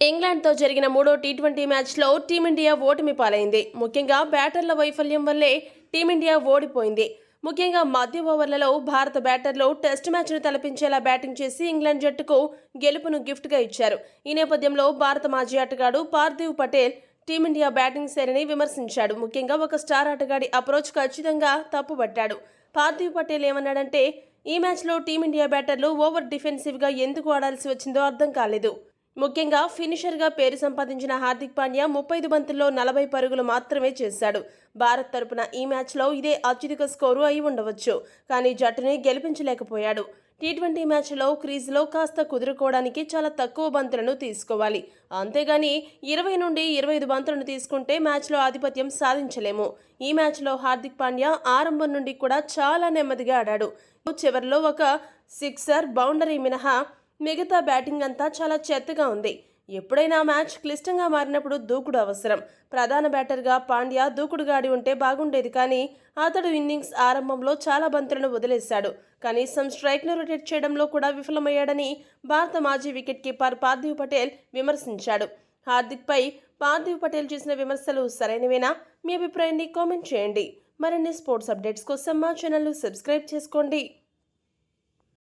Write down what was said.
ఇంగ్లాండ్తో జరిగిన మూడో టీ20 మ్యాచ్లో టీమిండియా ఓటమి పాలైంది. ముఖ్యంగా బ్యాటర్ల వైఫల్యం వల్లే టీమిండియా ఓడిపోయింది. ముఖ్యంగా మధ్య ఓవర్లలో భారత బ్యాటర్లు టెస్ట్ మ్యాచ్ను తలపించేలా బ్యాటింగ్ చేసి ఇంగ్లాండ్ జట్టుకు గెలుపును గిఫ్ట్గా ఇచ్చారు. ఈ నేపథ్యంలో భారత మాజీ ఆటగాడు పార్థివ్ పటేల్ టీమిండియా బ్యాటింగ్ శైలిని విమర్శించాడు. ముఖ్యంగా ఒక స్టార్ ఆటగాడి అప్రోచ్ ఖచ్చితంగా తప్పుపట్టాడు. పార్థివ్ పటేల్ ఏమన్నాడంటే, ఈ మ్యాచ్లో టీమిండియా బ్యాటర్లు ఓవర్ డిఫెన్సివ్గా ఎందుకు ఆడాల్సి వచ్చిందో అర్థం కాలేదు. ముఖ్యంగా ఫినిషర్గా పేరు సంపాదించిన హార్దిక్ పాండ్యా 35 బంతుల్లో 40 పరుగులు మాత్రమే చేశాడు. భారత్ తరపున ఈ మ్యాచ్లో ఇదే అత్యధిక స్కోరు అయి ఉండవచ్చు. కానీ జట్టుని గెలిపించలేకపోయాడు. టీ20 మ్యాచ్లో క్రీజులో కాస్త కుదురుకోవడానికి చాలా తక్కువ బంతులను తీసుకోవాలి. అంతేగాని 20 నుండి 25 బంతులను తీసుకుంటే మ్యాచ్లో ఆధిపత్యం సాధించలేము. ఈ మ్యాచ్లో హార్దిక్ పాండ్యా ఆరంభం నుండి కూడా చాలా నెమ్మదిగా ఆడాడు. చివరిలో ఒక సిక్సర్, బౌండరీ మినహా మిగతా బ్యాటింగ్ అంతా చాలా చెత్తగా ఉంది. ఎప్పుడైనా మ్యాచ్ క్లిష్టంగా మారినప్పుడు దూకుడు అవసరం. ప్రధాన బ్యాటర్గా పాండ్యా దూకుడుగా ఆడి ఉంటే బాగుండేది. కానీ అతడు ఇన్నింగ్స్ ఆరంభంలో చాలా బంతులను వదిలేశాడు. కనీసం స్ట్రైక్ను రొటేట్ చేయడంలో కూడా విఫలమయ్యాడని భారత మాజీ వికెట్ కీపర్ పార్థివ్ పటేల్ విమర్శించాడు. హార్దిక్పై పార్థివ్ పటేల్ చేసిన విమర్శలు సరైనవేనా? మీ అభిప్రాయాన్ని కామెంట్ చేయండి. మరిన్ని స్పోర్ట్స్ అప్డేట్స్ కోసం మా ఛానల్ను సబ్స్క్రైబ్ చేసుకోండి.